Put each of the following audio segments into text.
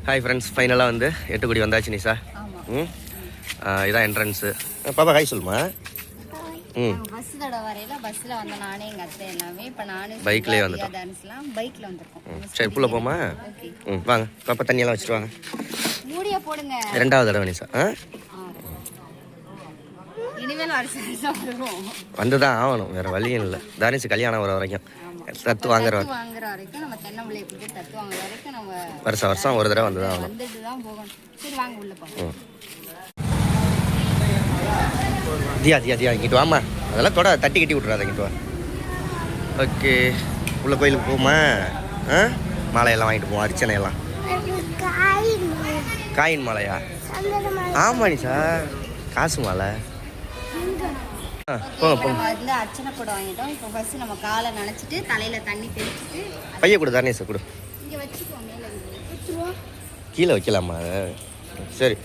Hi friends, ஃபைனலாக வந்து எட்டுக்குடி வந்தாச்சு நிஷா. இதான் என்ட்ரன்ஸு. பாப்பா ஹாய் சொல்லுமா. பைக்லேயே வந்துட்டோம். சரி புள்ள போமா. வாங்க பாப்பா, தண்ணியெல்லாம் வச்சுட்டு வாங்க. ரெண்டாவது தடவை நிஷா. வந்து தான் ஆகணும், வேறு வழியும் இல்லை. தானிஷ் கல்யாணம் வர வரைக்கும் தத்து வாங்குற வரைக்கும் நம்ம தென்னம்பிள்ளை தத்து வாங்குற வரைக்கும் நம்ம வருஷம் வருஷம் ஒரு தடவை வந்து தான் ஆகணும். தியா தியா தியா இங்கிட்டு வாமா. அதெல்லாம் தொட தட்டி கட்டி விட்றாத, இங்கிட்டு வா. ஓகே, உள்ள கோயிலுக்கு போமா. மாலையெல்லாம் வாங்கிட்டு போவோம், அர்ச்சனையெல்லாம். காயின் மாலையா? ஆமா நிஷா, காசு மாலை. அர்ச்சனை கூட வாங்கிட்டோம். இப்போ ஃபர்ஸ்ட் நம்ம காலை நனைச்சிட்டு தலையில தண்ணி தெளிச்சிட்டு பைய கொடு. தானேச கொடு. கீழே வைக்கலாமா? சரி,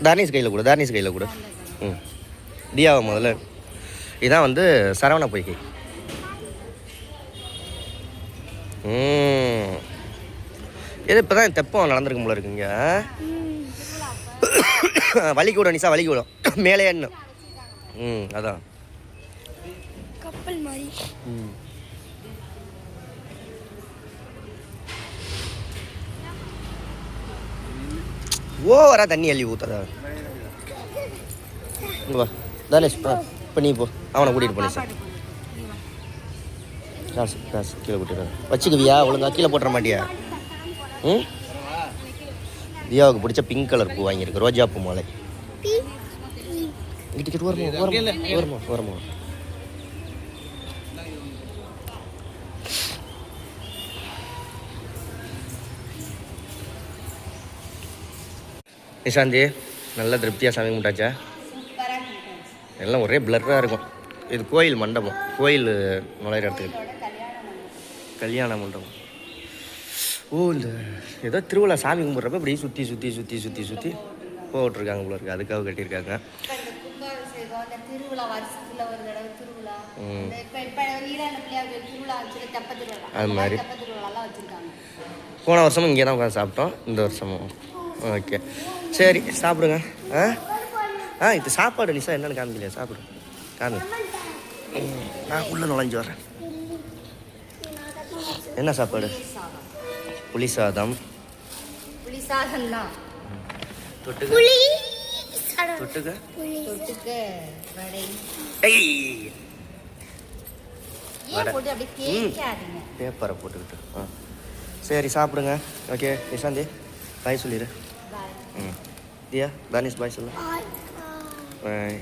தானேஷ் கையில் கொடு. தானேஷ் கையில் கொடு. தியாவை முதல்ல. இதான் வந்து சரவண பொய்கை. இது இப்போ தான் தெப்பம் நடந்திருக்கும் போல இருக்குங்க. வலிக்கு விடும் நிஷா, வலிக்கு விடும். மேலே இன்னும் அதான் கப்பல் மாதிரி. ஓவரா தண்ணி அள்ளி ஊத்துறா. வா தானேஷ், இப்போ நீ போ, அவனை கூட்டிகிட்டு போனேன் சார். காசு காசு கீழே போட்டுரு. வச்சுக்குவியா ஒழுங்கா? கீழே போட்டுற மாட்டியா? தியாவுக்கு பிடிச்ச பிங்க் கலர் பூ வாங்கியிருக்கு, ரோஜா பூ மாலை. இங்கிட்டு வருமா வருமா. நிஷாந்தி நல்லா திருப்தியாக சாமி கும்பிட்டாச்சா? எல்லாம் ஒரே பிளர்ராக இருக்கும். இது கோயில் மண்டபம், கோயில் நுழையிற இடத்துக்கு கல்யாண மண்டபம். ஓ, இந்த ஏதோ திருவிழா சாமி கும்பிட்றப்ப இப்படி சுற்றி சுற்றி சுற்றி சுற்றி சுற்றி போட்டுருக்காங்க போல இருக்குது, அதுக்காக கட்டியிருக்காங்க. அது மாதிரி போன வருஷமும் இங்கே தான் உட்காந்து சாப்பிட்டோம், இந்த வருஷமும். ஓகே சரி சாப்பிடுங்க. இது சாப்பாடு நிஷா என்னென்னு காமிக்கலையா? சாப்பிடு, காமி. நான் உள்ளே நுழைஞ்சு வரேன். என்ன சாப்பாடு? புளி சாதம். தொட்டுக்க பேப்பரை போட்டுக்கிட்டு. சரி சாப்பிடுங்க. ஓகே நிஷாந்தி பாய் சொல்லிடு. தியா தானிஷ் பாய் சொல்லு. பாய்.